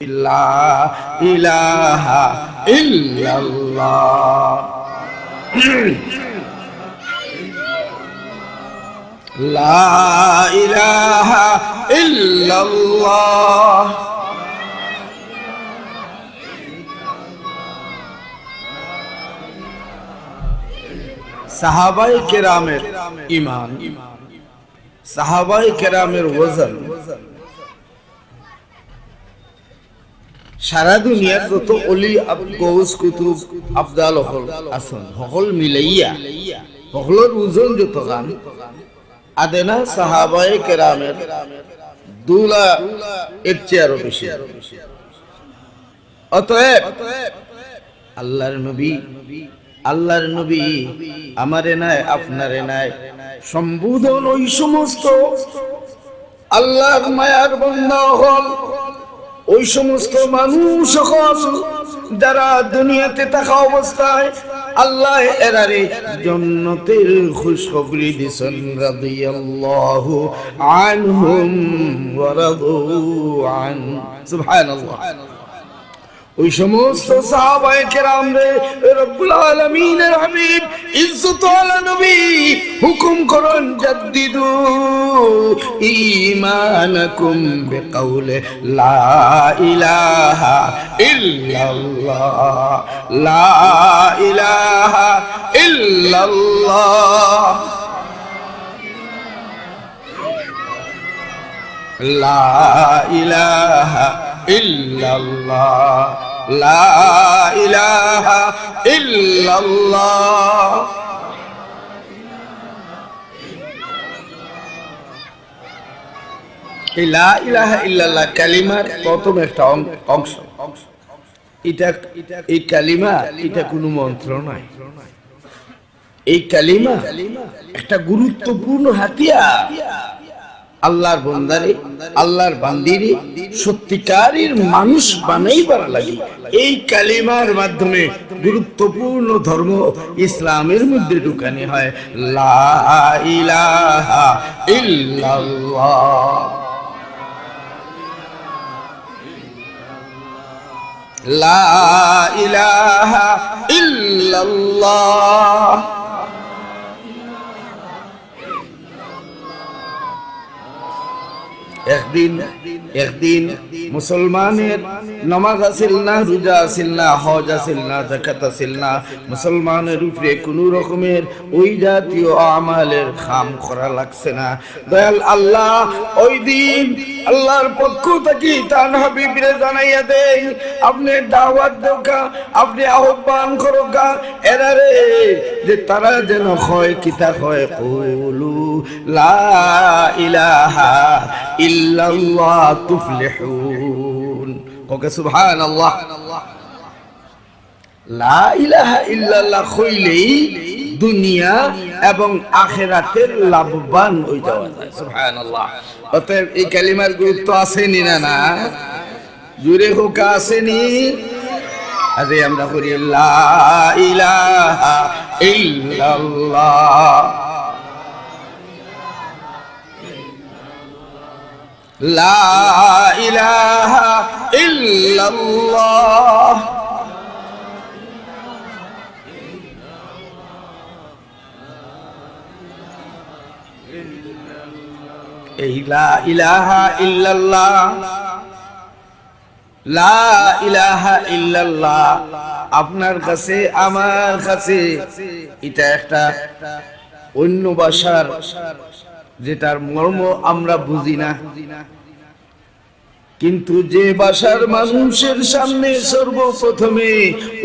لا إله إلا الله لا إله إلا الله সাহাবায়ে কেরামের ঈমান, সাহাবায়ে কেরামের ওজন সারা দুনিয়ার যত অলি গৌস কুতুব আফদাল হল আসন সকল মিলাইয়া সকলের ওজন যত গান আদেনা সাহাবায়ে কেরামের দুলা এর চেয়ারও বেশি। অতএব আল্লাহর নবী আমারে নাই আপনারে নাই সম্বোধন ওই সমস্ত আল্লাহর মায়ার বান্দা হল, ওই সমস্ত মানুষ হল যারা দুনিয়াতে থাকা অবস্থায় আল্লাহ এরারে জান্নাতের খুশখবরি দিছেন। রাদিয়াল্লাহু আনহুম ওয়া রাদু আন। সুবহানাল্লাহ। ওই সমস্ত সাহাবায়ে কেরাম রে রব্বুল আলামিনের হাবিব ইজ্জত আলা নবী হুকুম করেন জাদ্দিদু ঈমানাকুম বিকাউলি লা ইলাহা ইল্লাল্লাহ লা ইলাহা ইল্লাল্লাহ লা ইলাহা ইল্লাল্লাহ লা ইলাহা ইল্লাল্লাহ। এই লা ইলাহা ইল্লাল্লাহ কালিমার প্রথম একটা অংশ। এটা এই কালিমা এটা কোনো মন্ত্র নয়, এই কালিমা একটা গুরুত্বপূর্ণ হাতিয়ার আল্লাহর বান্দারে আল্লাহর বান্দিরে সত্যিকারের মানুষ বানাইবার লাগে। এই কালিমার মাধ্যমে গুরুত্বপূর্ণ ধর্ম ইসলামের মধ্যে ঢুকানো হয়। লা ইলাহা ইল্লাল্লাহ লা ইলাহা ইল্লাল্লাহ। একদিন মুসলমানের নামাজ আসিল না, রোজা আসিল না, হজ আসিল না, যাকাত আসিল না, মুসলমানের উপরে কোন রকমের ওই জাতীয় আমালের খাম করা লাগছে না। দয়াল আল্লাহ ওই দিন আল্লাহর পক্ষ থেকে তার হাবিবরে জানাইয়া দেন, আপনি দাওয়াত দেওকা, আপনি আহ্বান করোকা এরারে যে তারা যেন হয় কিতা হয় কুলু লা ইলাহা ইল্লাল্লাহ তুফলিহুন। ওকে সুবহানাল্লাহ। লা ইলাহা ইল্লাল্লাহ কইলেই দুনিয়া এবং আখিরাতের লাভবান হয়ে যাওয়া যায়। সুবহানাল্লাহ। অতএব এই কালিমার গুরুত্ব আসেনি না? জুড়ে হোক আসেনি? আজ আমরা করি লা ইলাহা ইল্লাল্লাহ লা ইলাহা ইল্লাল্লাহ। এই লা ইলাহা ইল্লাল্লাহ লা ইলাহা ইল্লাল্লাহ আপনার কাছে আমার কাছে এটা একটা অন্য ভাষার যেটার মর্ম আমরা বুঝি না, কিন্তু যে ভাষার মানুষের সামনে সর্বপ্রথমে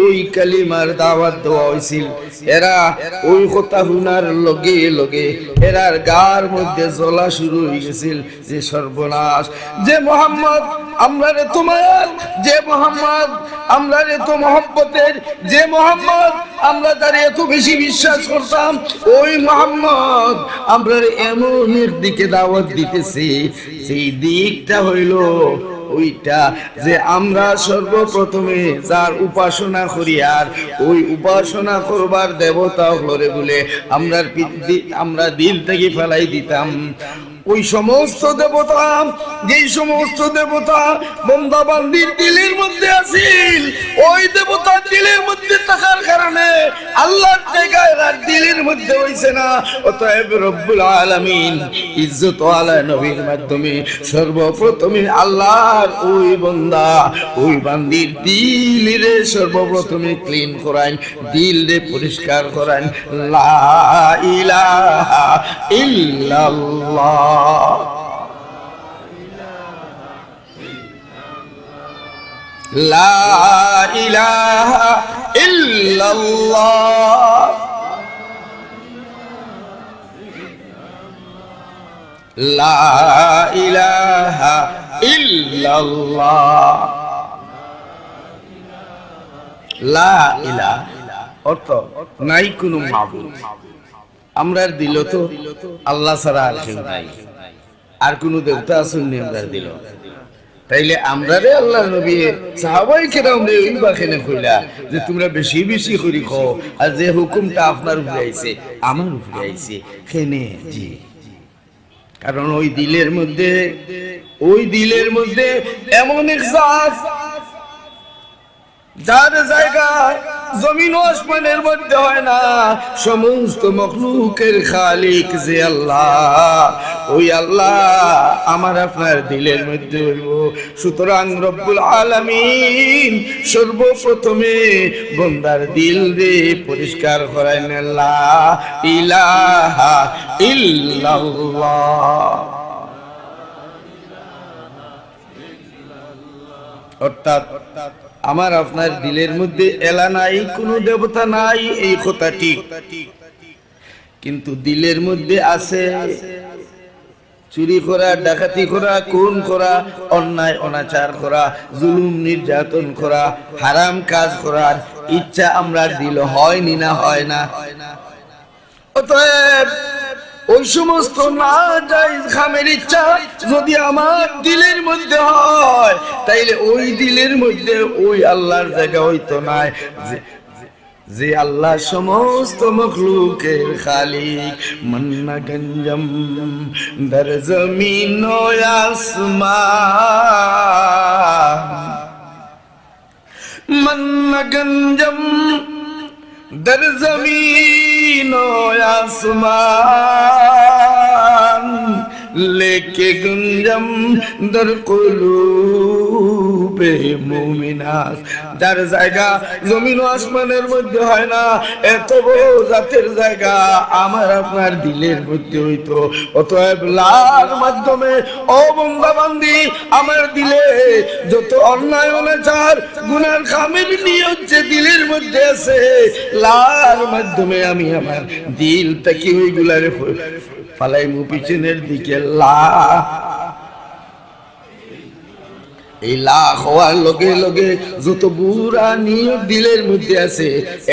ওই কালিমার দাওয়াত দেওয়া হয়েছিল, এরা ওই কথা শুনার লগে লগে এরার গার মধ্যে জ্বলা শুরু হয়ে গেছিল যে সর্বনাশ, যে মোহাম্মদ আমরা রে তোমার, যে মোহাম্মদ আমরা রে তো মহব্বতের, যে মোহাম্মদ আমরা তার এত বেশি বিশ্বাস করতাম, ওই মোহাম্মদ আমরা এমনের দিকে দাওয়াত দিতেছি, সেই দিকটা হইল ওইটা যে আমরা সর্বপ্রথমে যার উপাসনা করি আর ওই উপাসনা করবার দেবতা হলরে বলে আমরা দিল থেকে ফেলাই দিতাম। ওই সমস্ত দেবতা, যেই সমস্ত দেবতা বান্দা বান্দির দিলের মধ্যে আছিল, ওই দেবতা দিলের মধ্যে থাকার কারণে আল্লাহর জায়গায় আর দিলের মধ্যে হইছে না। অতএব রব্বুল আলামিন ইজ্জত ওয়ালা নবীর মাধ্যমে সর্বপ্রথমে আল্লাহর ওই বান্দা ওই বান্দির দিল রে সর্বপ্রথমে ক্লিন করাইন, দিল রে পরিষ্কার করাইন। লা ইলাহা ইল্লাল্লাহ, লা ইলাহা ইল্লাল্লাহ, লা ইলাহা ইল্লাল্লাহ। লা ইলাহা অর্থ নাই কোনো মাবুদ। আমরার দিল তো আল্লাহ ছাড়া আর কেউ নাই, আর কোন দেবতা আসুন নি আমরার দিল। তাইলে আমরা রে আল্লাহ নবী সাহাবায়ে কেরাম রে ওই বাখেনে কইলা যে তোমরা বেশি বেশি করি খাও, আর যে হুকুমটা আপনার উপরে আইছে আমার উপরে আইছে কেনে জি। কারণ ওই দিলের মধ্যে এমন এক জাত যার জায়গা জমিন ও আসমানের মধ্যে হয় না, সমস্ত মখলুকের খালিক যে আল্লাহ, ওই আল্লাহ আমার আপনার দিলের মধ্যে হইব। সুতরাং রব্বুল আলামিন সর্বপ্রথমে বান্দার দিল রে পরিষ্কার করাইন। লা ইলাহা ইল্লাল্লাহ, অর্থাৎ আমার আপনার দিলের মধ্যে এলা নাই, কোনো দেবতা নাই, এই কথা ঠিক, কিন্তু দিলের মধ্যে আছে চুরি করা, ডাকাতি করা, খুন করা, অন্যায় অনাচার করা, জুলুম নির্যাতন করা, হারাম কাজ করার ইচ্ছা আমরা দিল হয়নি না হয় না। অতএব ওই সমস্ত না জায়েজ খামের ইচ্ছা যদি আমার দিলের মধ্যে হয়, তাইলে ওই দিলের মধ্যে ওই আল্লাহর জায়গা হইতো না যে আল্লাহ সমস্ত মখলুকের খালিক। মন্না গঞ্জম দর জমিন ও আসমান, মন্না গঞ্জম दर ज़मीन ओ आसमान, लेके गुंजम दर कुलूबे मुमिनात। যার জায়গা জমিন ও আসমানের মধ্যে হয় না, এত বড় জাতের জায়গা আমার আপনার দিলের মধ্যে হইতো। অতএব লার মাধ্যমে ও বান্দা বান্দি আমার দিলে যত অন্যায় অনাচার গুনার খামের নিয়ত যে দিলের মধ্যে আছে, লার মাধ্যমে আমি আমার দিল থেকে ওইগুলারে ফালাই মু পিছনের দিকে। লা এই লাখ হওয়ার লগে লগে যত বুড়া নিয়ত দিলের মধ্যে আছে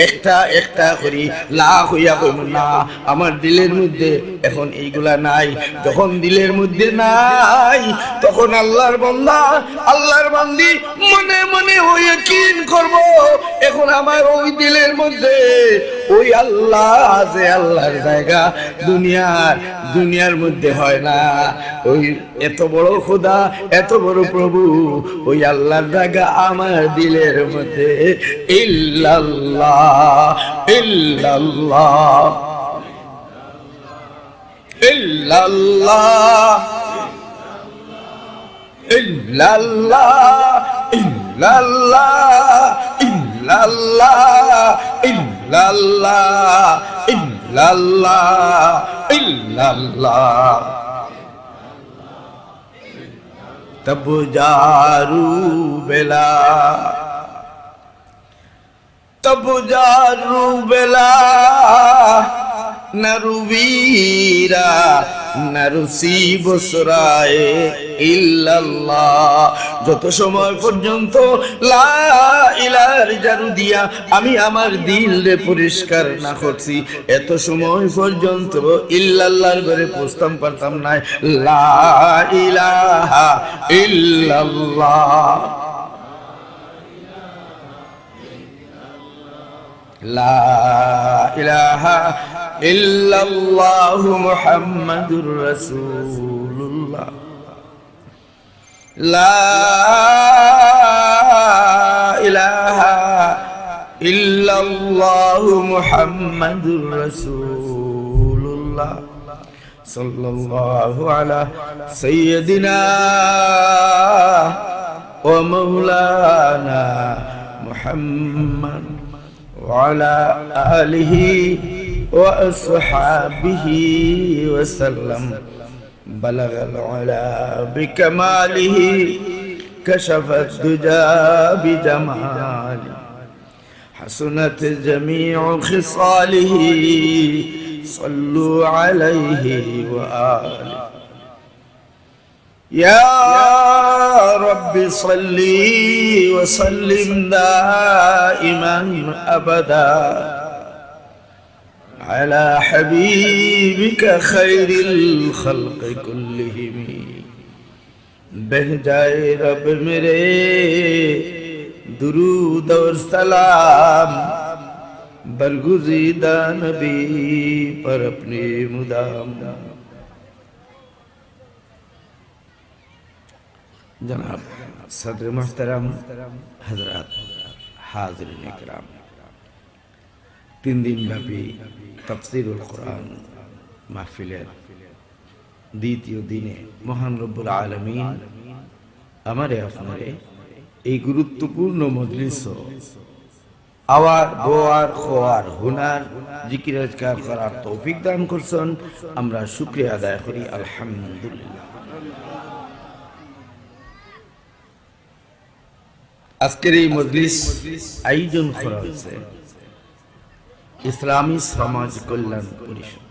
একটা একটা করি লাখ হইয়া কইব না আমার দিলের মধ্যে এখন এইগুলা নাই। যখন দিলের মধ্যে নাই তখন আল্লাহর বান্দা আল্লাহর বান্দি মনে মনে ওই ইয়াকিন করব এখন আমার ওই দিলের মধ্যে ওই আল্লাহ যে আল্লাহর জায়গা দুনিয়ার মধ্যে হয় না। ওই এত বড় খোদা এত বড় প্রভু ওই আল্লাহর জায়গা আমার দিলের মধ্যে। ইল্লাল্লাহ ইল্লাল্লাহ ইল্লাল্লাহ ইল্লাল্লাহ ইল্লাল্লাহ ইল্লাল্লাহ ইল্লাল্লাহ ইল্লাল্লাহ ইল্লাল্লাহ। तब जारू बेला नरुवीरा नरुसी बसराए इल्लाल्लाह। যত সময় পর্যন্ত লা ইলাহার জারু দিয়া আমি আমার দিলে পরিষ্কার না করছি এত সময় পর্যন্ত ইল্লাল্লাহর ঘরে পৌঁছতাম পারতাম না। লা ইলাহা ইল্লাল্লাহ লা ইলাহা ইল্লাল্লাহু মুহাম্মাদুর রাসূল লা ইলাহা ইল্লাল্লাহু মুহাম্মাদুর রাসূলুল্লাহ সাল্লাল্লাহু আলা সাইয়্যিদিনা ওয়া মাওলানা মুহাম্মদ ওয়া আলা আলিহি ওয়া আসহাবিহি ওয়া সাল্লাম। বালাগাল উলা বিকামালিহি কাশাফাত দুজা বিজামালি হাসনাত জামিউ খিসালিহি صلوا عليه وآله يا رب صل وسلم دائما أبدا على حبيبك خير الخلق كلهم بهجائے رب میرے درود اور سلام बरगुज़ीदा नबी पर अपने मुदाम। जनाब सदर मुहतरम हजरत हाज़िरीन इकराम, 3 दिन ব্যাপী তাফসীরুল কোরআন মাহফিলের দ্বিতীয় দিনে মহান রব্বুল আলামিন আমারে আপনারে এই গুরুত্বপূর্ণ মজলিস আওয়ার বোয়ার খোয়ার হুনার জিকির আজকার করার তৌফিক দান করছেন। আমরা শুকরিয়া আদায় করি আলহামদুলিল্লাহ। আজকের এই মজলিস আয়োজন করা হয়েছে ইসলামী সমাজ কল্যাণ পরিষদ।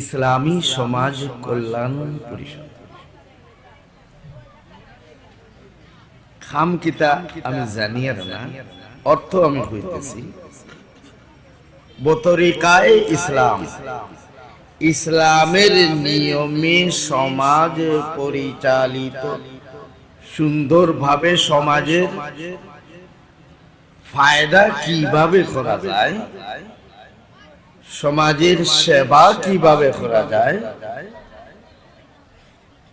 ইসলামী সমাজ কল্যাণ পরিষদ খাম কিতা আমি জানি আর না, অর্থ আমি কইতেছি। বতরিকায়ে ইসলাম, ইসলামের নিয়মে সমাজ পরিচালিত সুন্দরভাবে সমাজের ফায়দা কিভাবে করা যায়, সমাজের সেবা কিভাবে করা যায়,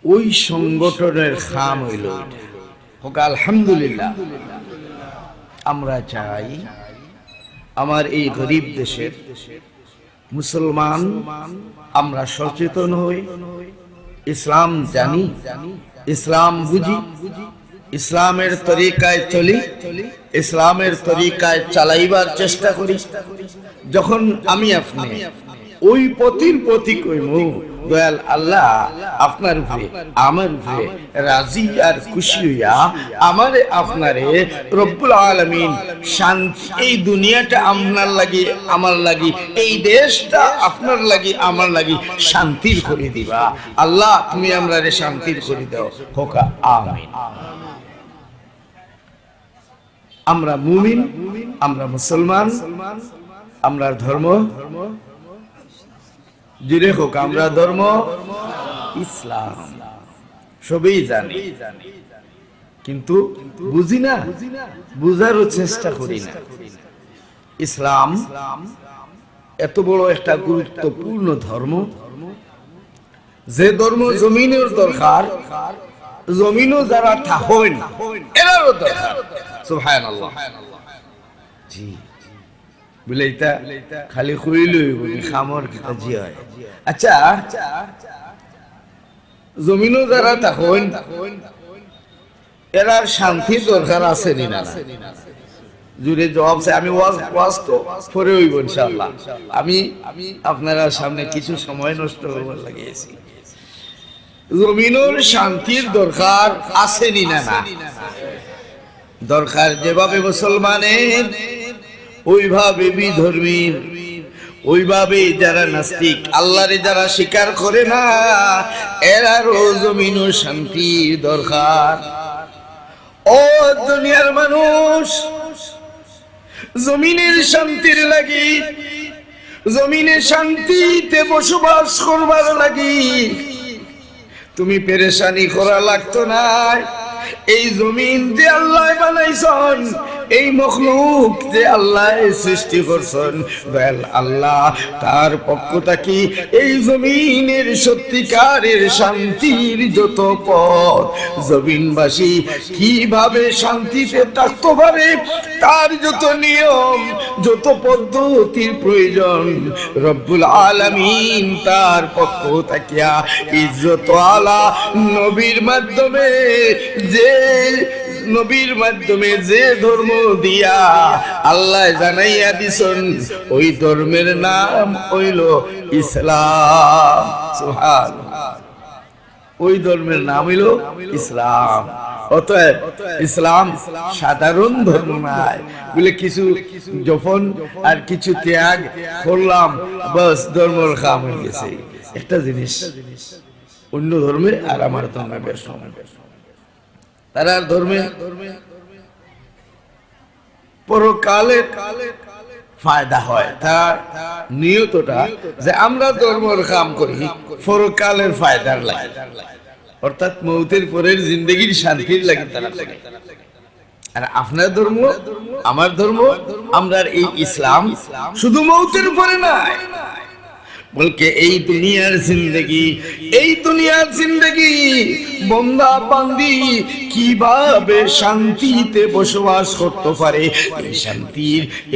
ওই সংগঠনের খাম হইল হোক আলহামদুলিল্লাহ। আমরা চাই আমার এই গরিব দেশের মুসলমান আমরা সচেতন হই, ইসলাম জানি, ইসলাম বুঝি, ইসলামের তরিকায় চলি, ইসলামের তরিকায় চালাইবার চেষ্টা করি। যখন আমি আপনি ওই পথির পথিক হইমু, দয়াল আল্লাহ আপনার উপরে আমার উপরে রাজি আর খুশি হইয়া আমারে আপনারে রব্বুল আলামিন শান্তি, এই দুনিয়াটা আপনার লাগি আমার লাগি, এই দেশটা আপনার লাগি আমার লাগি শান্তির করে দিবা। আল্লাহ তুমি আমরারে শান্তির করে দাও, হোকা আমিন। আমরা মুমিন, আমরা মুসলমান, আমরা ধর্ম জিরে হোক, আমরা ধর্ম ইসলাম সবই জানি, কিন্তু বুঝি না, বুঝারও চেষ্টা করি না। ইসলাম এত বড় একটা গুরুত্বপূর্ণ ধর্ম, যে ধর্ম জমিনের দরকার, জমিনও যারা থাকেন এরারও দরকার। সুবহানাল্লাহ। জি বলে এটা খালি খুইলই বলি খামর কিতা জি হয়। আচ্ছা জমিনও যারা থাকেন এরার শান্তির দরকার আছে না? জুড়ে জবাব চাই। আমি ওয়াজ তো পরে হইব ইনশাআল্লাহ। আমি আপনারা সামনে কিছু সময় নষ্ট করবার লাগিয়েছি। জমিনের শান্তির দরকার আছে না? দরকার। যেভাবে মুসলমানের ওইভাবে বিধর্মীর, ওইভাবে যারা নাস্তিক, আল্লাহরে যারা স্বীকার করে না, এরারও জমিন ও শান্তির দরকার। ও দুনিয়ার মানুষ, জমিনের শান্তির লাগি, জমিনে শান্তিতে বসবাস করবার লাগি তুমি পেরেশানি করা লাগতো না। এই জমিন যে আল্লাহ বানাইছেন, এই মখলুক যে আল্লাহ সৃষ্টি করছেন, দয়াল আল্লাহ তার পক্ষ থেকে এই জমিনের সত্যিকারের শান্তির যত পথ, জমিনবাসী কিভাবে শান্তিতে থাকতে পারে তার যত নিয়ম, যত পদ্ধতির প্রয়োজন, রব্বুল আলামিন তার পক্ষ থেকে ইজ্জত আলা নবীর মাধ্যমে যে ধর্ম দিয়া আল্লাহ জানাইয়া দিছেন, ওই ধর্মের নাম হইল ইসলাম। সুবহানাল্লাহ, ওই ধর্মের নাম হইল ইসলাম। অতএব ইসলাম সাধারণ ধর্ম নয় বলে কিছু যখন আর কিছু ত্যাগ করলাম বাস ধর্মের কাম হয়ে গেছে। একটা জিনিস অন্য ধর্মে আর আমার ধর্মে বেশ তার ধর্মে পরকালে ফায়দা হয়, তার নিয়তটা যে আমরা ধর্মের কাম করি পরকালের ফায়দার লাগে, অর্থাৎ মৌতের পরের জিন্দগির শান্তির লাগে তারা লাগে। আর আপনার ধর্ম আমার ধর্ম, আমরা এই ইসলাম শুধু মৌতের পরে নাই, বলকে এই দুনিয়ার জিন্দগি বন্দা বান্দি কিভাবে শান্তিতে বসবাস করতে পারে,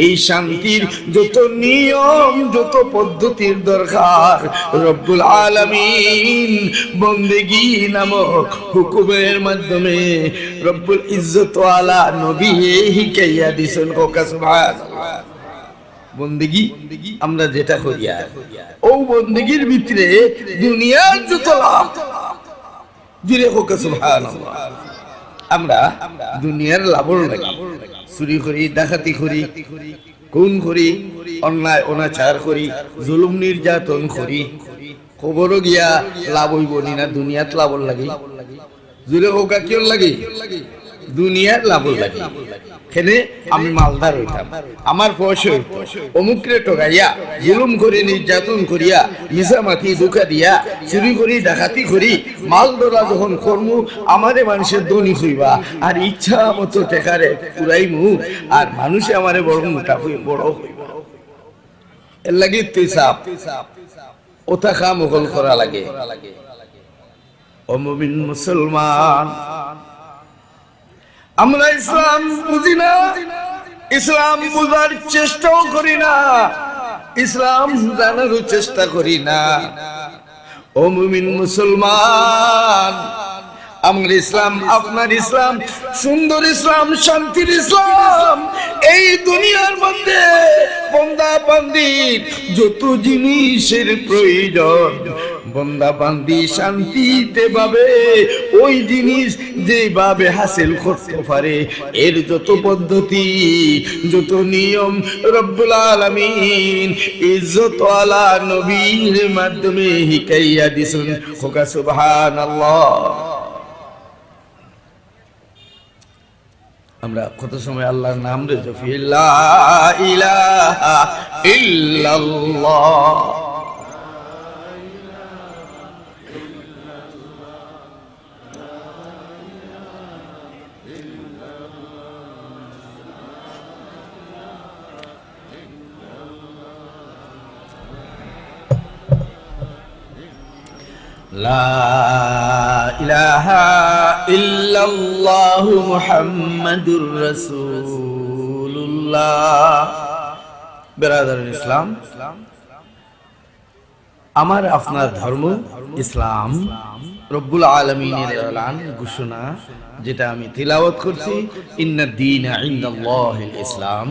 এই শান্তির যত নিয়ম, যত পদ্ধতির দরকার রব্বুল আলামিন বন্দেগী নামক হুকুমের মাধ্যমে রব্বুল ইজ্জত ওয়ালা নবী হিকাইয়া দিছেন। সুবহানাল্লাহ। বন্দেগী আমরা যেটা করি ও বন্দেগীর ভিতরে দুনিয়ার যত লাভ জুড়ে হোক। সুবহানাল্লাহ। আমরা দুনিয়ার লাভর লাগি চুরি করি, ডাকাতি করি, খুন করি, অন্যায় অনাচার করি, জুলুম নির্যাতন করি, খবরও গিয়া লাভ হইব না, দুনিয়াত লাভর লাগে। জুড়ে হোক কিয় লাগে? দুনিয়ার লাভর লাগে। খেলে আমি মালদার হইতাম, আমার পয়সা হইত, অমুকরে ঠকাইয়া জুলুম করে নির্যাতন করিয়া মিছামাতি ধোঁকা দিয়া চুরি করি, ডাকাতি করি, মাল ধরা যখন করমু আমারে মানুষের ধনী হইবা, আর ইচ্ছা মতো টেকারে পুরাইমু, আর মানুষে আমারে বড় মোটা বড় হইবা। এর লাগে তেসাব ওটা খা মোগল করা লাগে। ও মুমিন মুসলমান, আমরা ইসলাম বুঝি না, ইসলাম বুঝার চেষ্টাও করি না, ইসলাম জানার চেষ্টা করি না। ও মুমিন মুসলমান, আমার ইসলাম, আপনার ইসলাম, সুন্দর ইসলাম, শান্তির ইসলাম, এই দুনিয়ার মধ্যে বন্দা বান্দির যত জিনিসের প্রয়োজন, বন্দা বান্দি শান্তিতে ভাবে ওই জিনিস যেভাবে হাসিল করতে পারে, এর যত পদ্ধতি, যত নিয়ম রব্বুল আলামিন ইজ্জত ওয়ালা নবীর মাধ্যমে হিকাইয়া দিছেন। সুবহানাল্লাহ। আমরা কত সময় আল্লাহর নাম রে জপি, লা ইলাহা ইল্লাল্লাহ, লা ইলাহা ইল্লাল্লাহ মুহাম্মাদুর রাসূলুল্লাহ। বেরাদার ইসলাম, আমার আপনার ধর্ম ইসলাম, রব্বুল আলামিনের এলান ঘোষণা, যেটা আমি তিলাওয়াত করছি, ইন্নাদ দীনা ইনদাল্লাহিল ইসলাম।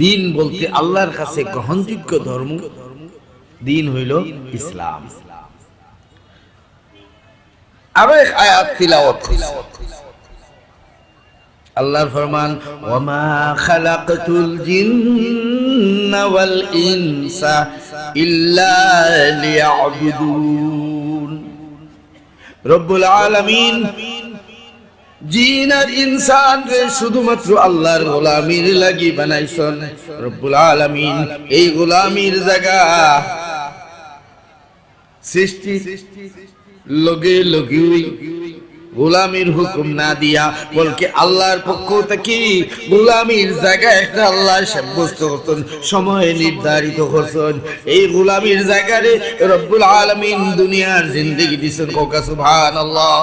দিন বলতে আল্লাহর কাছে গ্রহণযোগ্য ধর্ম, দিন হইল ইসলাম। আরো এক আয়াত তিলাওয়াত করছি, আল্লাহর ফরমান, ওয়ামা খালাকতুল জিন্না ওয়াল ইনসা ইল্লা লিয়াবুদুন। রব্বুল আলামিন জিন আর ইনসান রে শুধুমাত্র আল্লাহর গোলামির লাগি বানাইছেন। রব্বুল আলামিন এই গোলামির জায়গা সৃষ্টি লগে লগে গোলামির হুকুম না দিয়া, বলকে আল্লাহর পক্ষ থেকে গোলামির জায়গায় একটা আল্লাহ সাব্যস্ত করতেন, সময় নির্ধারিত করছেন। এই গোলামির জায়গায় রব্বুল আলামিন দুনিয়ার জিন্দেগি দিয়েছেন। কোকা সুবহানাল্লাহ।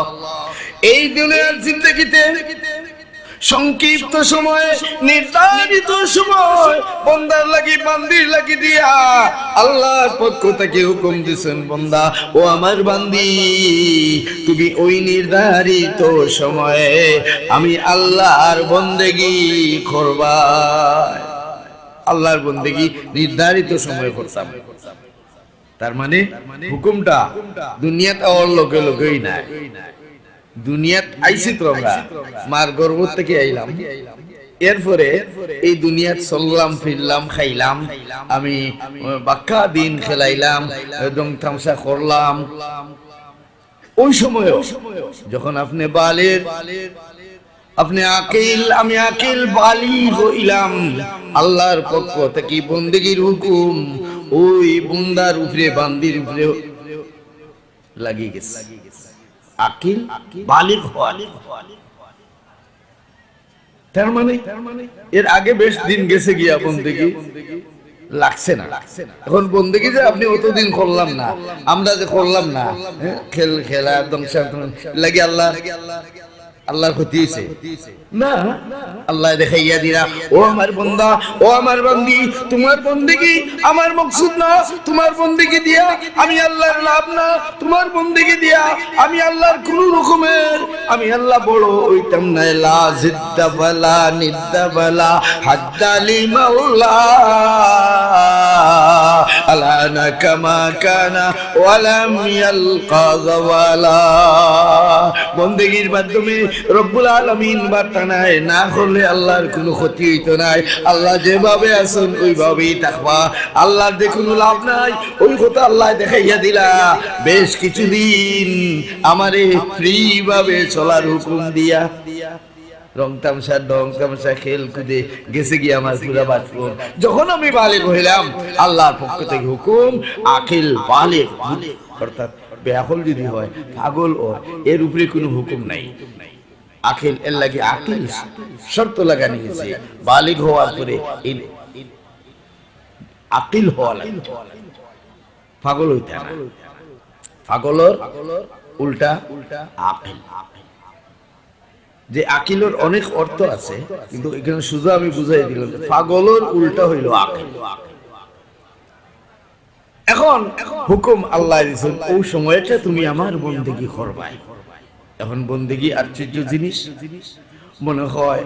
এই দুনিয়ার জিন্দেগিতে সংক্ষিপ্ত সময়ে, নির্ধারিত সময় বান্দার লাগি বান্দির লাগি দিয়া আল্লাহর পক্ষ থেকে হুকুম দিয়েছেন, বান্দা ও আমার বান্দি, তুমি ওই নির্ধারিত সময়ে আমি আল্লাহর বন্দেগি করবা। আল্লাহর বন্দেগি নির্ধারিত সময়ে করতাম। তার মানে হুকুমটা দুনিয়াতে ওর লগে লগেই নাই। দুনিয়াত আইছি তো আমরা মার গর্ভ থেকে আইলাম, এরপরে এই দুনিয়াত চললাম ফিরলাম খাইলাম, আমি বাক্কা দিন খেলাইলাম, রং তামসা করলাম। ওই সময় যখন আপনি বালের, আপনি আকিল, আমি আকিল বালিগ হইলাম, আল্লাহর পক্ষ থেকে বন্দেগীর হুকুম ওই বন্দার উপরে বান্দির উপরে লাগি গেছে। আকিল বালিগ হওয়া, তার মানে এর আগে বেশ দিন গেছে গিয়া বন্দেগী লাগছে না। এখন বন্দেগী যে আপনি অতদিন করলাম না, আমরা যে করলাম না, খেলা ধ্বংসা লাগি আল্লাহর ক্ষতি হয়েছে না। আল্লাহ দেখাইয়া দিরা, ও আমার বান্দা, ও আমার বান্দি, তোমার বন্দেগী আমার মাকসুদ না, তোমার বন্দেগী দিয়া আমি আল্লাহর লাভ না, তোমার বন্দেগী দিয়া আমি আল্লাহর কোন রকমের আমি আল্লাহ বড় হইতাম না। লা জিদ্দা ওয়ালা নিদ্দা ওয়ালা হাদ্দা লিমাউলা আলানা কামা কানা ওয়ালাম ইয়ালকা যাওয়ালা। বন্দেগীর মাধ্যমে রব্বুল আলামিন বার্তা নাই, না করলে আল্লাহর কোনো ক্ষতি হইতো নাই। আল্লাহ যেভাবে আছেন ওইভাবেই থাকবা, আল্লাহর যে কোনো লাভ নাই ওই কথা আল্লাহ দেখাইয়া দিলা। বেশ কিছুদিন আমারে ফ্রি ভাবে চলার হুকুম দিয়া, রং তামসা ডং তামসা খেল কুদে গেছে গিয়ে আমার পুরা বাঁচপন। যখন আমি বালিগ হইলাম, আল্লাহর পক্ষ থেকে হুকুম আকিল বালিগ, অর্থাৎ বেআকল যদি হয়, পাগল ও, এর উপরে কোনো হুকুম নাই। আকিল এর লাগে আকিল শর্ত লাগানি গেছে, বালিগ হওয়ার পরে আকিল হওয়া লাগে, পাগল হইতে না। পাগলের উল্টা আকিল। যে আকিলের অনেক অর্থ আছে, কিন্তু এখানে শুধু আমি বুঝাই দিলাম পাগলের উল্টা হইল আকিল। এখন হুকুম আল্লাহ দিয়েছেন, ওই সময়টা তুমি আমার বন্দেগী করবাই। এখন বন্দেগী আশ্চর্য জিনিস, মনে হয়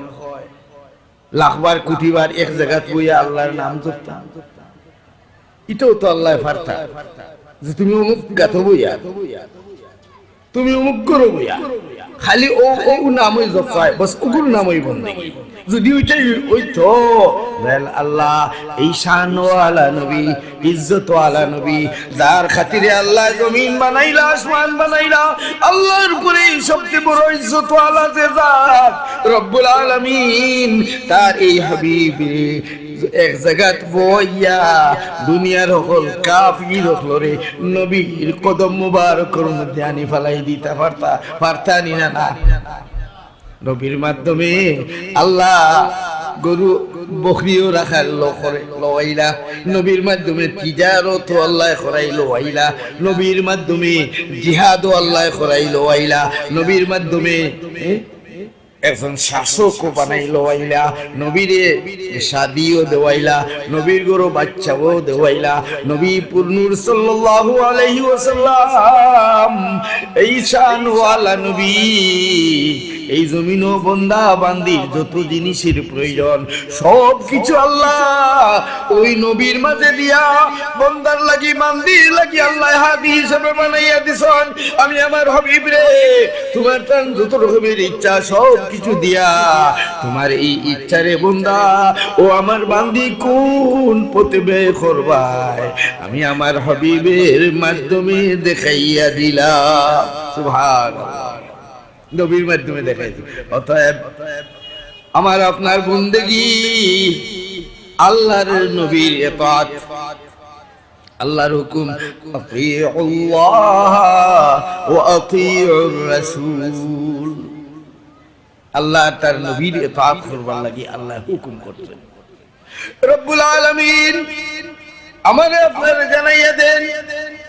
লাখবার কোটিবার এক জায়গা বইয়া আল্লাহর নাম জপতাম। এটাও তো আল্লাহ ফারতা যে তুমি অমুক গাথো বইয়া, তুমি অমুক করো বইয়া, খালি ও নামই জপায়, বস ওগুলো নামই বন্দেগী। যদি ওইটাই ওইতো আল্লাহ এই শানওয়ালা নবী, ইজ্জতওয়ালা নবী, যার খাতিরে আল্লাহ জমিন বানাইলা, আসমান বানাইলা, আল্লাহর উপরে সবচেয়ে বড় ইজ্জতওয়ালা যে জাত রব্বুল আলামিন, তার এই হাবিব এক জায়গাত বইয়া দুনিয়ার সকল কাফির হলরে নবীর কদম মুবারকের মধ্যে আনি ফেলাই দিতে পারতানি না। নবীর মাধ্যমে আল্লাহ গরু বকরিও রাখার লওয়াইলা, নবীর মাধ্যমে তিজারত আল্লাহ করাই লওয়াইলা, নবীর মাধ্যমে জিহাদও আল্লাহ করাই লওয়াইলা, নবীর মাধ্যমে একজন শাসক বানাই লওয়াইলা, নবীরে শাদিও দেওয়াইলা, নবীর গরু বাচ্চাও দেওয়াইলা। নবী পুরনুর সাল্লাল্লাহু আলাইহি ওয়াসাল্লাম এই শানওয়ালা নবী, এই জমিন ও বন্দা বান্দির যত জিনিসের প্রয়োজন সব কিছু আল্লাহ ওই নবীর মাঝে দিয়া বন্দার লাগি বান্দির লাগি আল্লাহ হাদি হিসেবে বানাইয়া দিছেন। আমি আমার হাবিব রে, তোমার তান যত রকমের ইচ্ছা সব কিছু দিয়া তোমার এই ইচ্ছারে বন্দা ও আমার বান্দি কোন পথে ব্যয় করবায় আমি আমার হাবিবের মাধ্যমে দেখাইয়া দিলাম। সুবহানাল্লাহ, নবীর মাধ্যমে দেখাইছি। অতএব আমার আপনার বন্দেগী আল্লাহর নবীর ইতাআত, আল্লাহর হুকুম আতিউল্লাহ ওয়া আতিউর রাসূল, আল্লাহ তার নবীর ইতাআত করবার লাগি আল্লাহ হুকুম করতেন। রব্বুল আলামিন আমারে আপনারা জানাইয়া দেন,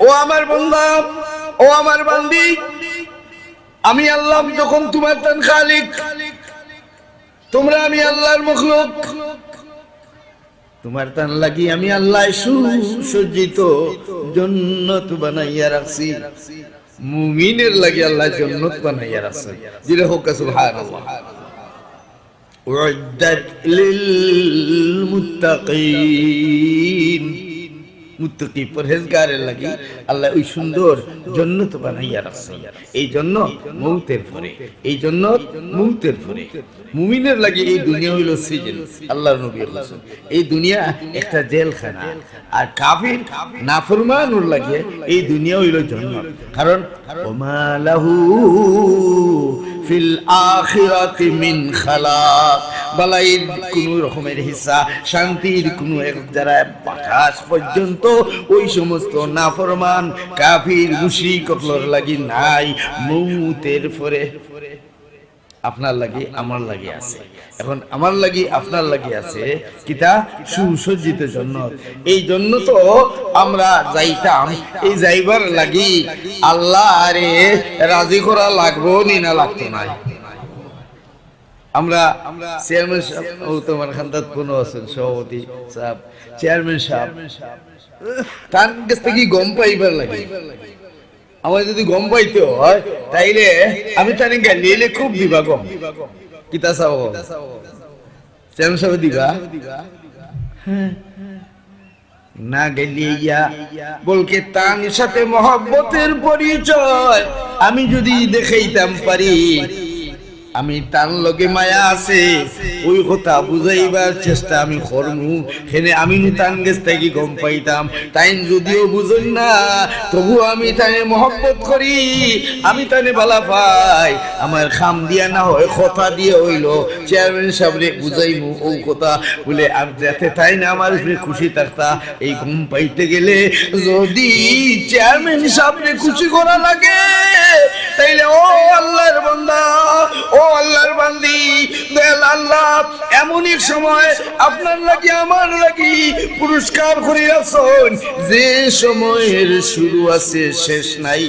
ও আমার বান্দা, ও আমার বান্দি, আমি আল্লাহ যখন তোমার তান খালিক, তোমরা আমি আল্লাহর মখলুক, তোমার তান লাগি আমি আল্লাহ সুসজ্জিত জান্নাত বানাইয়া রাখছি। মুমিনের লাগি আল্লাহ জান্নাত বানাইয়া রাখছে। জিরে হোক সুবহানাল্লাহ। উইদ্দাত লিল মুত্তাকিন, মুত্তাকি পরহেজগারের লাগি আল্লাহ ওই সুন্দর জান্নাত বানাইয়া রাখছে। এই জন্য মউতের পরে, এই জন্য মউতের পরে মুমিনের লাগি এই দুনিয়া হইল সিজন। আল্লাহর নবী বলেছেন এই দুনিয়া একটা জেলখানা, আর কাফির নাফরমানুর লাগে এই দুনিয়া হইল জান্নাত। কারণ ওমা লাহু ফিল আখিরাতি মিন খালাক, বালাইর কোন রকমের হিসা, শান্তির কোন এক যারা বাতাস পর্যন্ত ওই সমস্ত নাফরমান কাফির মুশরিকর লাগি নাই। মউতের পরে আপনার লাগি আমার লাগি আছে। এখন আমার লাগি আপনার লাগি আছে কিতা সুসজ্জিত জান্নাত। এই জন্য তো আমরা যাইতাম, এই যাইবার লাগি আল্লাহ আরে রাজি করা লাগবো নি না লাগতো না। আমরা চেয়ারম্যান সাহেব, ও তোমার খান্দাত কোন আছেন সভাপতি সাহেব, চেয়ারম্যান সাহেব, তার কাছ থেকে গম পাইবার লাগে। আমার যদি গম পাইতে হয় তাইলে আমি তারে গালিলে খুব দিবা গম, কিতা চাও চেয়ারম্যান সাহেব দিবা না গালিয়া বলকে তার সাথে মহব্বতের পরিচয় আমি যদি দেখাইতাম পারি, আমি তার লগে মায়া আছে ওই কথা বুঝাইবার চেষ্টা আমি করমু। হেনে আমি তার কাছ থেকে গম পাইতাম, তাই যদিও বুঝুন না তবু আমি তাকে মহব্বত করি, আমি তাকে ভালো পাই। আমার খাম দিয়া না হয় কথা দিয়ে হইল চেয়ারম্যান সাহেবরে বুঝাইমু ও কথা বলে, আমি যাতে তাই না আমার উপরে খুশি থাকতা। এই গম পাইতে গেলে যদি চেয়ারম্যান সাহেবরে খুশি করা লাগে তাইলে ও আল্লাহর বান্দা, ও আল্লাহর বান্দি, দয়াল আল্লাহ এমন এক সময় আপনার লাগি আমার লাগি পুরস্কার করিয়াছেন যে সময়ের শুরু আছে শেষ নাই,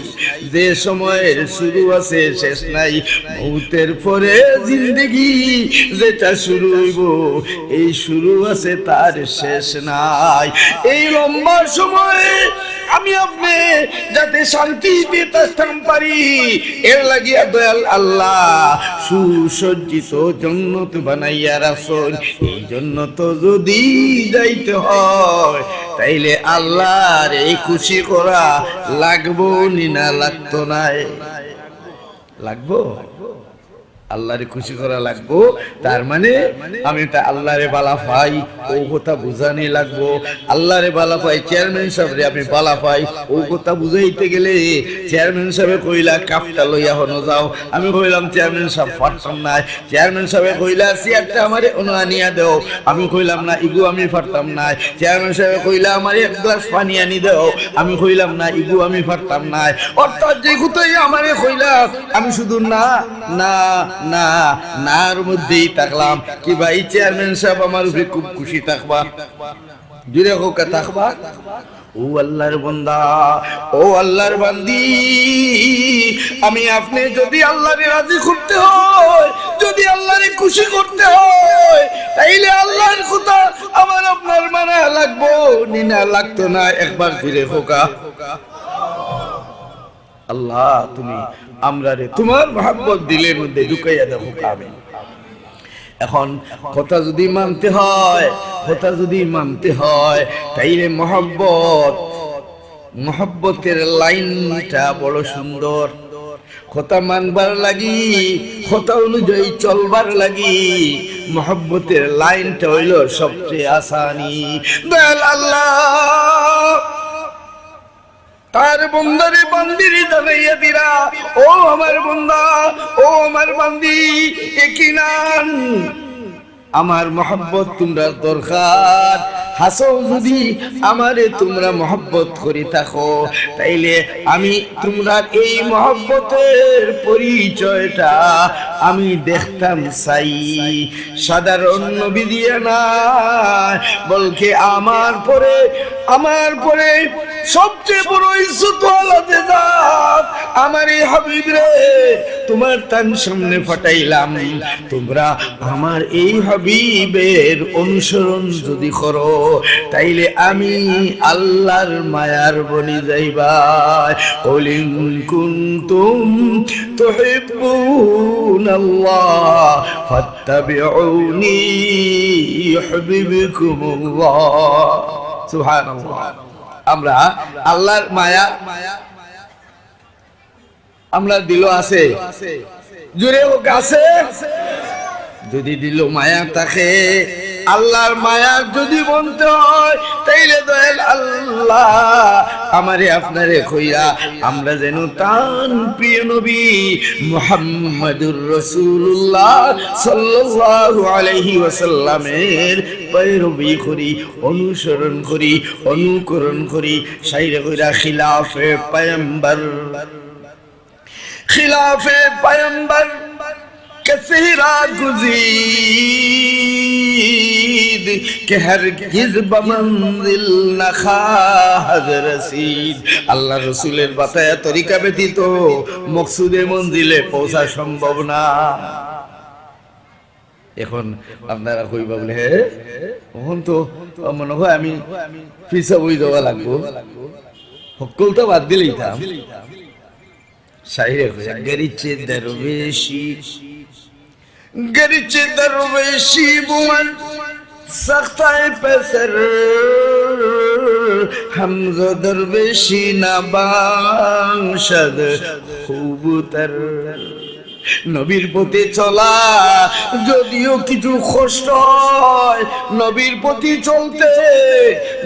যে সময়ের শুরু আছে শেষ নাই। মউতের পরে জিন্দেগি যেটা শুরু হইব এই শুরু আছে তার শেষ নাই। এই লম্বা সময়ে আমি আপনি যাতে শান্তিতে থাকতে পারি এর লাগিয়া দয়াল আল্লাহ সুসজ্জিত জান্নাত বানাইয়া রাখছেন। এই জন্য তো যদি যাইতে হয় তাইলে আল্লাহর এই খুশি করা লাগবো নি না লাগতো না? লাগবো, আল্লাহরে খুশি করা লাগবো। তার মানে আমি তা আল্লাহরে বালা পাই ও কথা বুঝানি লাগবো। আল্লাহরে বালা পাই, চেয়ারম্যান সাহেবরে আমি বালা পাই ও কথা বুঝাইতে গেলে চেয়ারম্যান সাহেব কইলা কাপটা লইয়া হনো যাও, আমি কইলাম চেয়ারম্যান সাহেব পারতাম না। চেয়ারম্যান সাহেব কইলা চেয়ারটা আমারে অন্য আনিয়া দেও, আমি কইলাম না ইগু আমি পারতাম না। চেয়ারম্যান সাহেব কইলা আমারে এক গ্লাস পানি আনি দেও, আমি কইলাম না ইগু আমি পারতাম না। অর্থাৎ যে কোথায় আমারে কইলা আমি শুধু না না না নার মধ্যেই থাকলাম। কি ভাই চেয়ারম্যান সাহেব আমার উপরে খুব খুশি থাকবা, জুড়ে হোক থাকবা। ও আল্লাহর বান্দা, ও আল্লাহর বান্দি, আমি আপনি যদি আল্লাহরে রাজি করতে হয়, যদি আল্লাহরে খুশি করতে হয় তাইলে আল্লাহর কথা আমার আপনার মানা লাগবো নিনা লাগতো না? একবার ফিরে হোকা আল্লাহ তুমি আমরা রে তোমার মহব্বত দিলের মধ্যে ঢুকাইয়া দেখো কামে। এখন কথা যদি মানতে হয়, কথা যদি মানতে হয় তাইলে মহব্বতের লাইনটা বড় সুন্দর। কথা মানবার লাগি, কথা অনুযায়ী চলবার লাগি মহব্বতের লাইনটা হইল সবচেয়ে আসানি। দয়াল আল্লাহ তার বন্দারে বান্দিরে জানাইয়া দিরা, ও আমার বন্দা, ও আমার বান্দি, একিনান আমার মহব্বত তোমরা দরকার। হাসো যদি আমারে তোমরা মহব্বত করে থাকো, তাইলে আমি তোমরা এই মহব্বতের পরিচয়টা আমি দেখতাম চাই। সাধারণ নবী দিয়ে না, বলকে আমার পরে সবচেয়ে বড় ইজ্জত আলাদা জাত আমার এই হাবিব রে তোমার তান সামনে ফাটাইলাম। তোমরা আমার এই হাবিবের অনুসরণ যদি করো, তাইলে আমি আল্লাহর মায়ার বনি যাইবা। কুলিন কুনতুম তুহিব্বুনাল্লাহ ফাত্তাবিউনি ইউহিব্বুকুমুল্লাহ। সুবহানাল্লাহ। আমরা আল্লাহর মায়া আমরা দিল আছে, জুড়ে হোক আছে। যদি দিল মায়া থাকে, আল্লাহর মায়া যদি বলতে হয়, তাইলে দয়াল আল্লাহ আমারে আপনারে কইরা আমরা যেন তান প্রিয় নবী মুহাম্মাদুর রাসূলুল্লাহ সাল্লাল্লাহু আলাইহি ওয়াসাল্লামের পয়রবি করি, অনুসরণ করি, অনুকরণ করি। শাইরে কইরা খিলাফে পয়গম্বর কসিরা গুজিদ কে হরগিজ বমনজিল না খাদ রসিদ। আল্লাহ রসুলের বাতায়া তরিকা ব্যতীত মকসুদে মঞ্জিলে পৌঁছা সম্ভব না। এখন আপনারা কইবা বলে এখন তো মনে হয় আমি পিছা বই যাওয়া লাগবো, সকলটা বাদ দিলেই থাম। শাইরে গরিচে দরবেশি বুমন সখতায় পেসর হামজ দরবেশি না বাংশদ খুবতর। নবীর পথে চলা যদিও কিছু কষ্ট হয়, নবীর পথে চলতে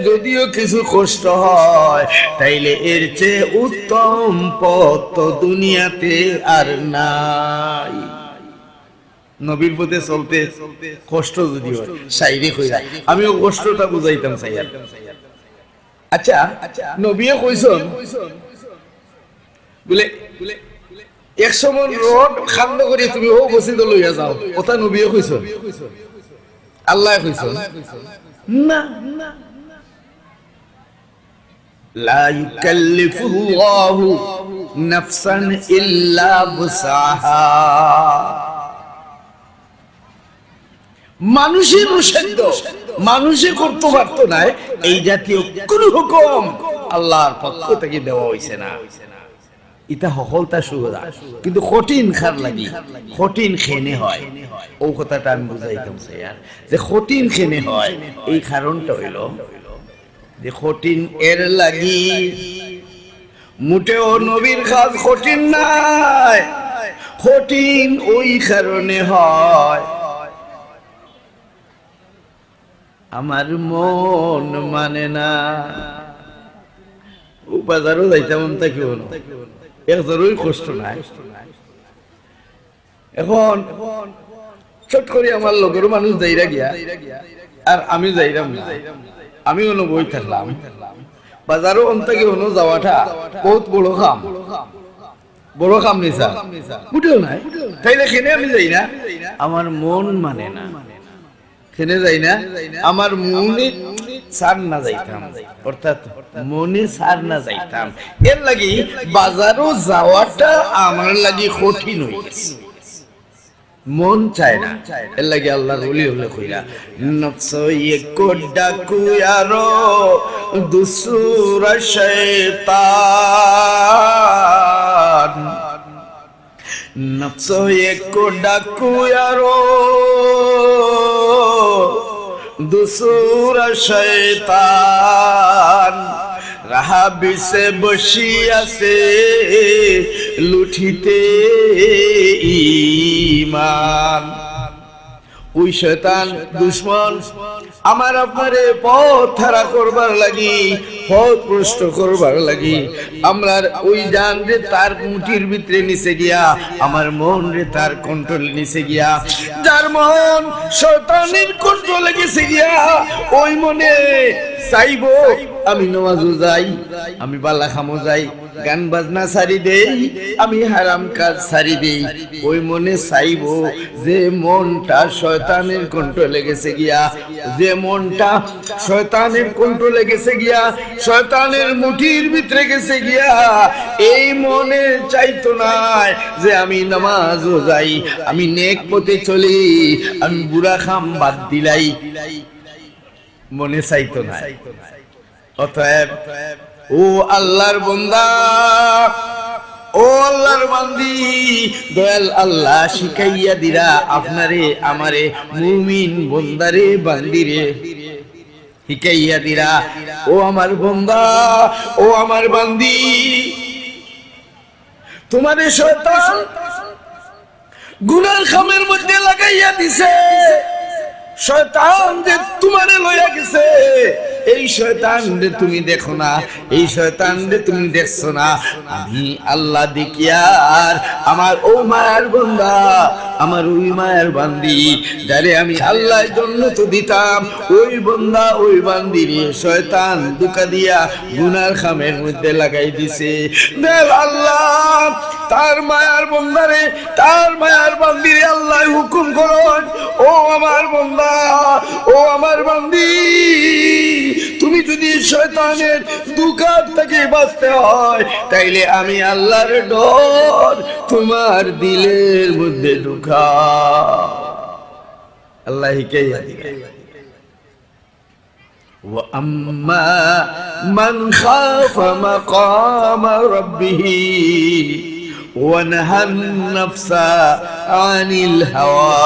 যদিও কিছু কষ্ট হয়, তাইলে এর চেয়ে উত্তম পথ তো দুনিয়াতে আর নাই। নবীর পথে চলতে কষ্ট যদি হয়, শাইরি কইরা আমিও কষ্টটা বুঝাইতাম চাই। আচ্ছা নবীও কইছেন বলে 100 মণ রড খান্ড করে তুমি ও বসিত লইয়া যাও, ওটা নবীও কইছেন? আল্লাহ কইছেন? না। লা ইউকাল্লিফুল্লাহু নাফসান ইল্লা বুসআহা। মানুষের নিষেধ মানুষে করতে পারত না, এই জাতীয় কোন হুকুম আল্লাহর পক্ষ থেকে দেওয়া হইছে না। ইটা হকলতা সুহরা, কিন্তু কঠিন খার লাগি, কঠিন খেনে হয়। ও কথাটা আমি বুঝাইতাম স্যার, যে কঠিন খেনে হয় এই কারণটা হইল যে কঠিন এর লাগি মোটেও নবীর কাজ কঠিন নাই, কঠিন ওই কারণে হয় আমার মন মানে না। বাজারও যাইতাম তাকে একজনই কষ্ট নাই। এখন চট করে আমার লোকের মানুষ যাইরা গিয়া আর আমি যাইরাম না, আমি অন্য বই থাকলাম। বাজারও অন্তাকে অন্য যাওয়াটা বহুত বড় কাম নিছা বুঝেও নাই, তাইলে খেনে আমি যাই না, আমার মন মানে না। খেনে যাই না, আমার মনে সার না যাইতাম, অর্থাৎ মনে সার না যাইতাম। এর লাগি বাজারও যাওয়াটা আমার লাগি কঠিন হয়ে গেছে, মন চায় না। এর লাগি আল্লাহর ওলি হলে কইরা নফস একো ডাকুয়ারো দুসুর শয়তান, নফস একো ডাকুয়ারো দুসুর শয়তান, রাহা বিছে বসি আছে লুঠিতে ঈমান। ওই শয়তান দুশমন আমার আপনারে পথ হারা করবার লাগি, পথ প্রশ্ন করবার লাগি আমরা ওই জান রে তার মুঠির ভিতরে নিচে গিয়া, আমার মন রে তার কন্ট্রোল নিচে গিয়া, যার মন শয়তানের কন্ট্রোলে গেছে গিয়া, ওই মনে চাইবো আমি নামাজও যাই, আমি বালা খামো যাই, গান বাজনা ছাড়ি দেই, আমি হারাম কাজ ছাড়ি দেই। ওই মনে চাইবো যে মনটা শয়তানের কন্ট্রোলে গেছে গিয়া, যে মনটা শয়তানের কন্ট্রোলে গেছে গিয়া, শয়তানের মুঠির ভিতরে গেছে গিয়া, এই মনে চাইতো না যে আমি নামাজও যাই, আমি নেক পথে চলি, আমি বুড়া খাম বাদ দিলাই, মনে চাইতো না। অতএব ও আল্লাহর বান্দা, ও আল্লাহর বান্দি, দয়াল আল্লাহ শিখাইয়া দিরা আপনারে আমারে মুমিন বান্দারে বান্দিরে শিখাইয়া দিরা। ও আমার বান্দা, ও আমার বান্দি, তোমারে শয়তান গুনার খামের মধ্যে লাগাইয়া দিছে। শয়তান যে তোমারে লইয়া গেছে, এই শয়তান রে তুমি দেখো না, এই শয়তান রে তুমি দেখছো না। আমি আল্লাহ দেখিয়ার আমার ও মায়ের বান্দা, আমার ওই মায়ের বান্দি যারে আমি আল্লাহর জন্য তো দিতাম, ওই বান্দা ওই বান্দি রে শয়তান ধোঁকা দিয়া গুনার খামের মধ্যে লাগাই দিছে। দেখ আল্লাহ তার মায়ার বান্দারে, তার মায়ার বান্দিরে আল্লাহ হুকুম করুন, ও আমার বান্দা, ও আমার বান্দি, তুমি যদি শয়তানের ধোঁকা থেকে বাঁচতে হয়, তাইলে আমি আল্লাহর ডর তোমার দিলের মধ্যে ঢুকা। আল্লাহ হিকাইয়া দিলেন, ওয়া আম্মা মান খাফা মাকামা রাব্বিহি ওয়া নাহান নাফসা আনিল হাওয়া।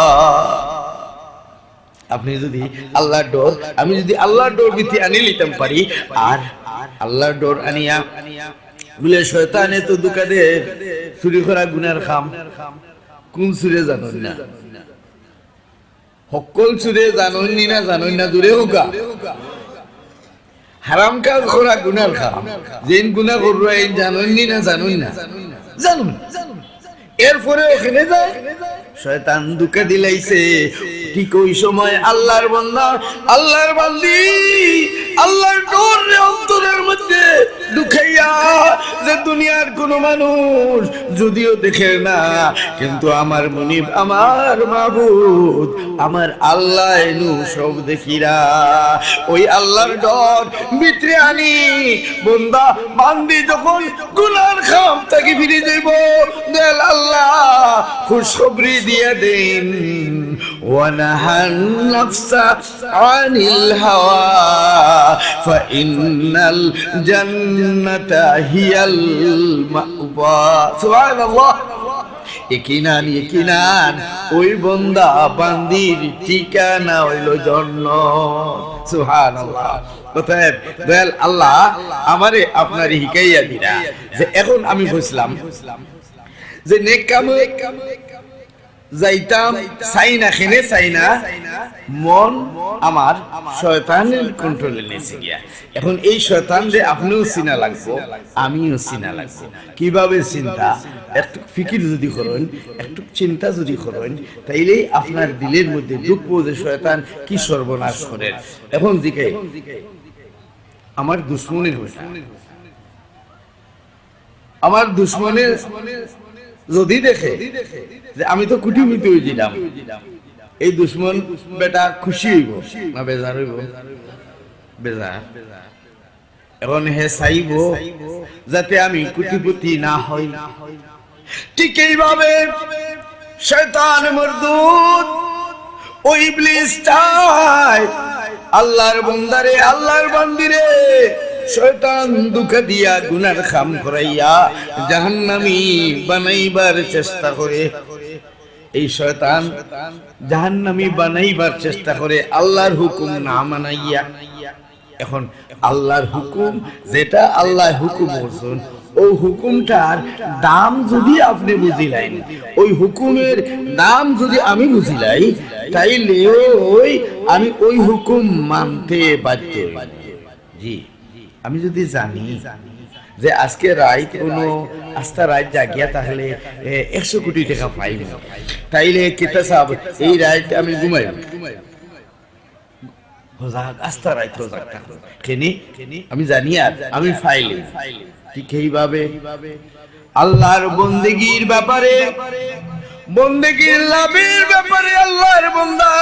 আপনি যদি আল্লাহর ডর, আমি যদি আল্লাহর ডর ভিতরে আনি লিতাম পারি, আর আল্লাহর ডর আনিয়া বলে শয়তানে তো ধোঁকা দে, চুরি করা গুনার খাম, কোন চুরে জানো না, সকল চুরে জানোনি না, জানোই না দূরে হোকা, হারাম কাজ করা গুনার খাম, যেন গুনা করবো এই জানোনি না, জানোই না, জানুন। এরপরে ওখানে যায় শয়তান ধোঁকা দিলাইছে। ঠিক ওই সময় আল্লাহর বান্দা, আল্লাহর বান্দি আল্লাহর ডর অন্তরের মধ্যে ঢুকাইয়া, যে দুনিয়ার কোন মানুষ যদিও দেখে না, কিন্তু আমার মুনিব, আমার মাবুদ, আমার আল্লাহ এনু সব দেখিরা, ওই আল্লাহর ডর ভিতরে আনি বান্দা বান্দি যখন গুনার খাম থেকে ফিরে যাইব, দেল আল্লাহ খুশখবরি দিয়ে দেন, ওয়ানাহান নাফসা আনিল হাওয়া ফাইন্নাল জান্নাতা হিয়াল মাওয়া। সুবহানাল্লাহ। ইকিনান ইকিনান ওই বান্দা বান্দির ঠিকানা হইল জান্নাত। সুবহানাল্লাহ। অতএব দয়াল আল্লাহ আমারে আপনারে হিকাইয়া দিরা যে এখন আমি বুঝলাম যে নেক কাম যাইতাম চাই না, খেনে চাই না, মন আমার শয়তানের কন্ট্রোলে নিয়েছে গিয়া। এখন এই শয়তান যে আপনিও চিনা লাগবো, আমিও চিনা লাগবো। কিভাবে চিন্তা, একটু ফিকির যদি করেন, একটু চিন্তা যদি করেন, তাইলেই আপনার দিলের মধ্যে ঢুকবো যে শয়তান কি সর্বনাশ করেন। এখন দিকে আমার দুশ্মনের হইতা, আমার দুশ্মনের যদি দেখে যে আমি তো কুটিপতি হয়েছিলাম, এই দুশ্মন বেটা খুশি হইব না বেজার হইব? বেজার। এখন হে চাইব যাতে আমি কুটিপতি না হই। ঠিক এইভাবে শয়তান মরদুদ ওই ইবলিস চায় আল্লাহর বান্দারে, আল্লাহর বান্দিরে শয়তান ধোঁকা দিয়া গুনার খাম করাইয়া জাহান্নামী বানাইবার চেষ্টা করে। এই শয়তান জাহান্নামী বানাইবার চেষ্টা করে আল্লাহর হুকুম না মানাইয়া। এখন আল্লাহর হুকুম যেটা আল্লাহ হুকুম করছেন, ওই হুকুমটার দাম যদি আপনি বুঝিলেন, ওই হুকুমের দাম যদি আমি বুঝিলাই, তাইলে ওই আমি ওই হুকুম মানতে বাধ্য। জি, আমি যদি জানি যে আজকে রাত কোনো আস্থা রাত জাগিয়া তাহলে 100 কোটি টাকা পাইব, তাইলে কিতা সাহেব এই রাত আমি ঘুমাই আস্থা রাত রোজা থাকবো কেনি আমি জানি আর আমি ফাইলে। ঠিক এইভাবে আল্লাহর বন্দেগীর ব্যাপারে, বন্দেগীর লাভের ব্যাপারে আল্লাহর বান্দা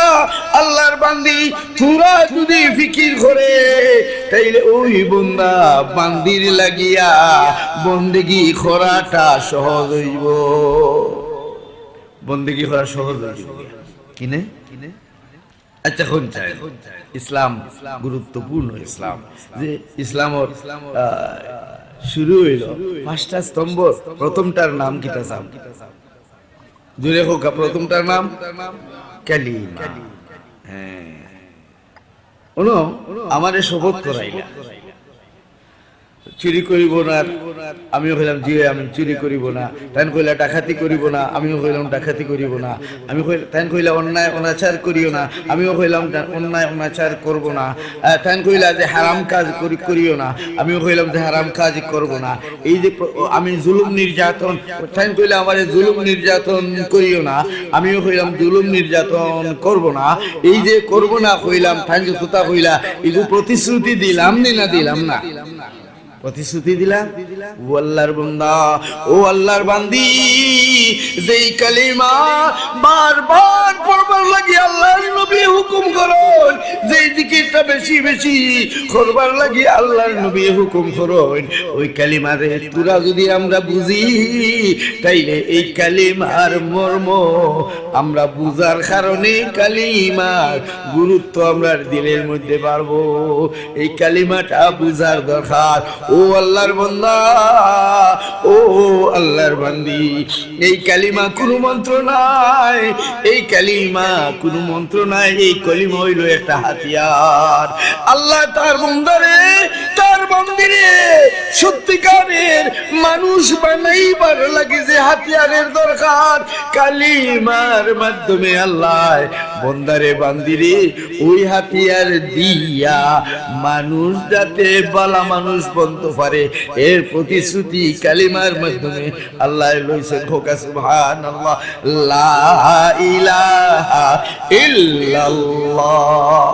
আল্লাহর বান্দি পুরা যদি ফিকির করে তাইলে ওই বান্দা বান্দির লাগিয়া বন্দেগী করাটা সহজ হইব, বন্দেগী করা সহজ হইব কিনে। আচ্ছা কোন চাই ইসলাম গুরুত্বপূর্ণ, ইসলাম যে ইসলামর শুরু হইল 5টা স্তম্ভ, প্রথমটার নাম কিতা সাম জুড়ে হোক, প্রথমটার নাম কালিমা। হ্যাঁ ওনো আমারে শপথ করাইলা চুরি করিব না, আমিও কইলাম জি আমি চুরি করিব না। তাই কইলা ডাকাতি করিব না, আমিও কইলাম ডাকাতি করিব না। আমি তাই কইলা অন্যায় অনাচার করিও না, আমিও কইলাম অন্যায় অনাচার করব না। তাই কইলা যে হারাম কাজ করিও না, আমিও কইলাম যে হারাম কাজ করব না। এই যে আমি জুলুম নির্যাতন, তাই কইলা আমারে জুলুম নির্যাতন করিও না, আমিও কইলাম জুলুম নির্যাতন করব না। এই যে করব না কইলাম, তাই যে কথা কইলা এগু প্রতিশ্রুতি দিলাম না দিলাম না? প্রতিশ্রুতি দিলাম। ও আল্লাহর বান্দা, ও আল্লাহর বান্দি, যেই কালিমা বারবার পড়বার লাগি আল্লাহর নবী হুকুম করেন, যেই জিকিরটা বেশি বেশি করবার লাগি আল্লাহর নবী হুকুম করেন, ওই কালিমারে তুরা যদি আমরা বুঝি তাইলে এই কালিমার মর্ম আমরা বুঝার কারণে কালিমার গুরুত্ব আমরা দিলের মধ্যে পারবো। এই কালিমাটা বুঝার দরকার। ও আল্লাহর বান্দা, ও আল্লাহর বান্দি, এই কালিমা কোনো মন্ত্র নাই, এই কালিমা কোনো মন্ত্র নাই, এই কালিমা হইল একটা হাতিয়ার। আল্লাহ তার বান্দারে, তার বান্দিরে সত্যিকারের মানুষ বানাইবার লাগে যে হাতিয়ারের দরকার, কালিমার মাধ্যমে আল্লাহ বান্দারে বান্দিরে ওই হাতিয়ার দিয়া মানুষ যাতে বালা মানুষ বলতে পারে এর প্রতিশ্রুতি কালিমার মাধ্যমে আল্লাহ লইছেন। খোকা সুবহানাল্লাহ, লা ইলাহা ইল্লাল্লাহ।